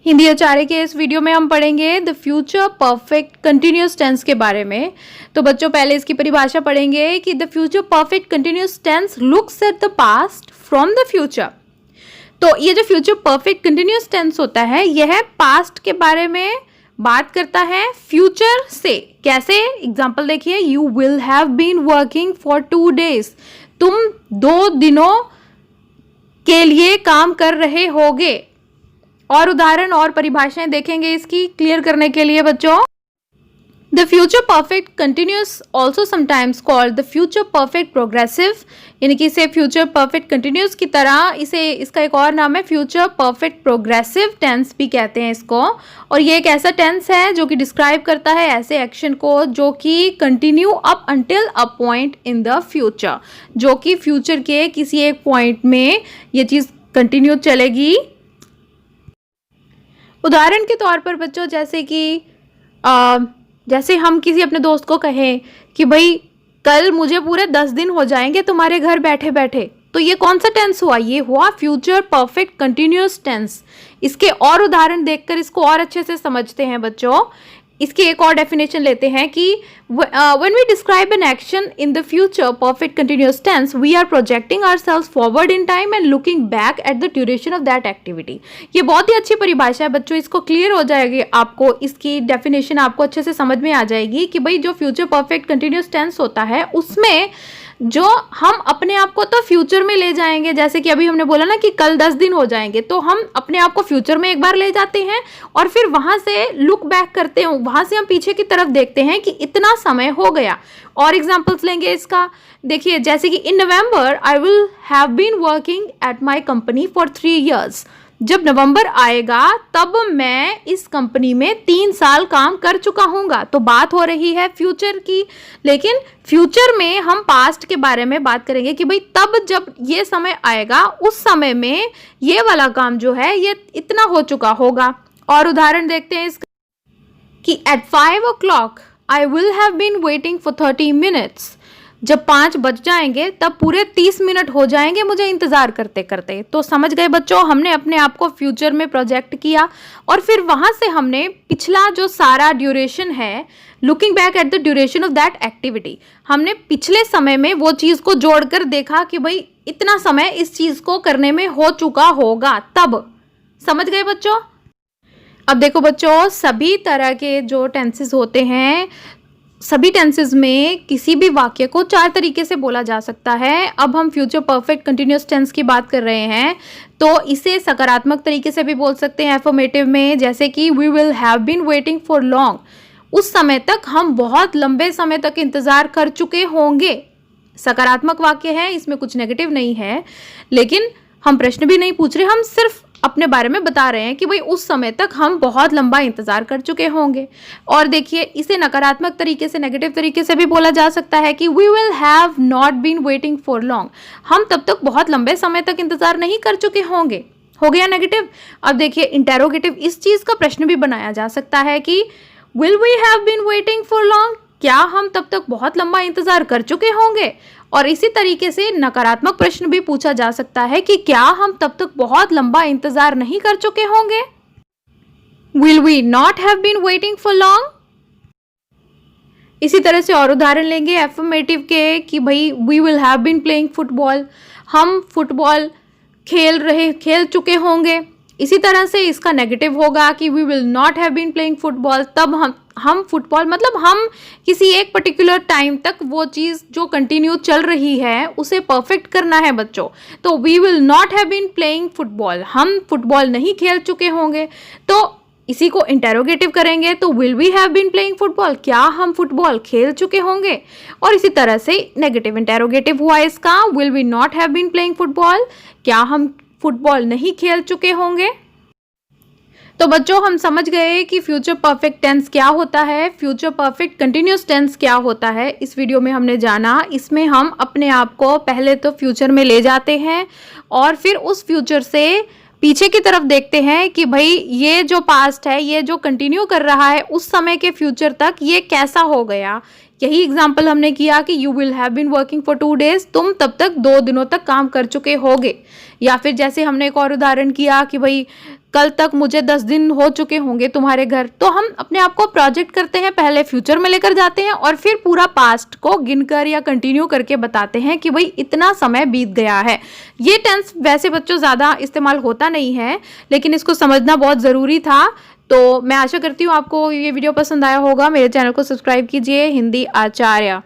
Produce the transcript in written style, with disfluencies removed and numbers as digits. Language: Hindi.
हिंदी आचार्य के इस वीडियो में हम पढ़ेंगे the future perfect continuous tense के बारे में। तो बच्चों पहले इसकी परिभाषा पढ़ेंगे कि the future perfect continuous tense looks at the past from the future. तो ये जो फ्यूचर परफेक्ट कंटिन्यूअस टेंस होता है यह पास्ट के बारे में बात करता है फ्यूचर से। कैसे? एग्जाम्पल देखिए, you will have been working for 2 days। तुम 2 दिनों के लिए काम कर रहे होगे। और उदाहरण और परिभाषाएं देखेंगे इसकी क्लियर करने के लिए बच्चों। The future perfect continuous also sometimes called the future perfect progressive, यानी कि इसे फ्यूचर परफेक्ट कंटिन्यूअस की तरह इसका एक और नाम है फ्यूचर परफेक्ट प्रोग्रेसिव टेंस भी कहते हैं इसको। और ये एक ऐसा टेंस है जो कि डिस्क्राइब करता है ऐसे एक्शन को जो कि continue up until a point in the future, जो कि फ्यूचर के किसी एक पॉइंट में ये चीज़ कंटिन्यू चलेगी। उदाहरण के तौर पर बच्चों जैसे हम किसी अपने दोस्त को कहें कि भाई कल मुझे पूरे 10 दिन हो जाएंगे तुम्हारे घर बैठे बैठे, तो ये कौन सा टेंस हुआ? ये हुआ फ्यूचर परफेक्ट कंटिन्यूअस टेंस। इसके और उदाहरण देखकर इसको और अच्छे से समझते हैं बच्चों। इसकी एक और डेफिनेशन लेते हैं कि when we describe an action in the future perfect continuous tense we are projecting ourselves forward in time and looking back at the duration of that activity। ये बहुत ही अच्छी परिभाषा है बच्चों, इसको क्लियर हो जाएगी आपको, इसकी डेफिनेशन आपको अच्छे से समझ में आ जाएगी कि भाई जो फ्यूचर परफेक्ट कंटिन्यूअस टेंस होता है उसमें जो हम अपने आप को तो फ्यूचर में ले जाएंगे, जैसे कि अभी हमने बोला ना कि कल 10 दिन हो जाएंगे, तो हम अपने आप को फ्यूचर में एक बार ले जाते हैं और फिर वहां से लुक बैक करते हैं, वहां से हम पीछे की तरफ देखते हैं कि इतना समय हो गया। और एग्जांपल्स लेंगे इसका। देखिए जैसे कि in November I will have been working at my company for 3 years। जब नवंबर आएगा तब मैं इस कंपनी में 3 साल काम कर चुका हूँगा। तो बात हो रही है फ्यूचर की, लेकिन फ्यूचर में हम पास्ट के बारे में बात करेंगे कि भाई तब जब ये समय आएगा उस समय में ये वाला काम जो है ये इतना हो चुका होगा। और उदाहरण देखते हैं इसका कि at 5 o'clock I will have been waiting for 30 minutes। जब 5 बज जाएंगे तब पूरे 30 मिनट हो जाएंगे मुझे इंतज़ार करते करते। तो समझ गए बच्चों, हमने अपने आप को फ्यूचर में प्रोजेक्ट किया और फिर वहाँ से हमने पिछला जो सारा ड्यूरेशन है, looking back at the duration of that activity, हमने पिछले समय में वो चीज़ को जोड़कर देखा कि भाई इतना समय इस चीज़ को करने में हो चुका होगा तब। समझ गए बच्चों? अब देखो बच्चों, सभी तरह के जो टेंसेस होते हैं, सभी टेंसेस में किसी भी वाक्य को 4 तरीके से बोला जा सकता है। अब हम फ्यूचर परफेक्ट कंटिन्यूअस टेंस की बात कर रहे हैं तो इसे सकारात्मक तरीके से भी बोल सकते हैं एफर्मेटिव में, जैसे कि we will have been waiting for long. उस समय तक हम बहुत लंबे समय तक इंतज़ार कर चुके होंगे। सकारात्मक वाक्य है, इसमें कुछ नेगेटिव नहीं है, लेकिन हम प्रश्न भी नहीं पूछ रहे, हम सिर्फ अपने बारे में बता रहे हैं कि भाई उस समय तक हम बहुत लंबा इंतजार कर चुके होंगे। और देखिए इसे नकारात्मक तरीके से, नेगेटिव तरीके से भी बोला जा सकता है कि we will have not been waiting for long. हम तब तक बहुत लंबे समय तक इंतजार नहीं कर चुके होंगे। हो गया नेगेटिव। अब देखिए इंटेरोगेटिव, इस चीज़ का प्रश्न भी बनाया जा सकता है कि will we have been waiting for long, क्या हम तब तक बहुत लंबा इंतजार कर चुके होंगे। और इसी तरीके से नकारात्मक प्रश्न भी पूछा जा सकता है कि क्या हम तब तक बहुत लंबा इंतजार नहीं कर चुके होंगे। Will we not have been waiting for long. इसी तरह से और उदाहरण लेंगे एफर्मेटिव के कि भाई we will have been playing football, हम फुटबॉल खेल चुके होंगे। इसी तरह से इसका नेगेटिव होगा कि we will not have been playing football, तब हम फुटबॉल मतलब हम किसी एक पर्टिकुलर टाइम तक वो चीज़ जो कंटिन्यू चल रही है उसे परफेक्ट करना है बच्चों। तो we will not have been playing football, हम फुटबॉल नहीं खेल चुके होंगे। तो इसी को इंटेरोगेटिव करेंगे तो will we have been playing football, क्या हम फुटबॉल खेल चुके होंगे। और इसी तरह से नेगेटिव इंटेरोगेटिव हुआ इसका, will we not have been playing football, क्या हम फुटबॉल नहीं खेल चुके होंगे। तो बच्चों हम समझ गए कि फ्यूचर परफेक्ट टेंस क्या होता है, फ्यूचर परफेक्ट कंटिन्यूअस टेंस क्या होता है। इस वीडियो में हमने जाना, इसमें हम अपने आप को पहले तो फ्यूचर में ले जाते हैं और फिर उस फ्यूचर से पीछे की तरफ देखते हैं कि भाई ये जो पास्ट है, ये जो कंटिन्यू कर रहा है उस समय के फ्यूचर तक ये कैसा हो गया। यही एग्जाम्पल हमने किया कि you will have been working for 2 days, तुम तब तक 2 दिनों तक काम कर चुके होगे। या फिर जैसे हमने एक और उदाहरण किया कि भाई कल तक मुझे 10 दिन हो चुके होंगे तुम्हारे घर। तो हम अपने आप को प्रोजेक्ट करते हैं, पहले फ्यूचर में लेकर जाते हैं और फिर पूरा पास्ट को गिनकर या कंटिन्यू करके बताते हैं कि भाई इतना समय बीत गया है। ये टेंस वैसे बच्चों ज़्यादा इस्तेमाल होता नहीं है, लेकिन इसको समझना बहुत ज़रूरी था। तो मैं आशा करती हूँ आपको ये वीडियो पसंद आया होगा। मेरे चैनल को सब्सक्राइब कीजिए। हिंदी आचार्य।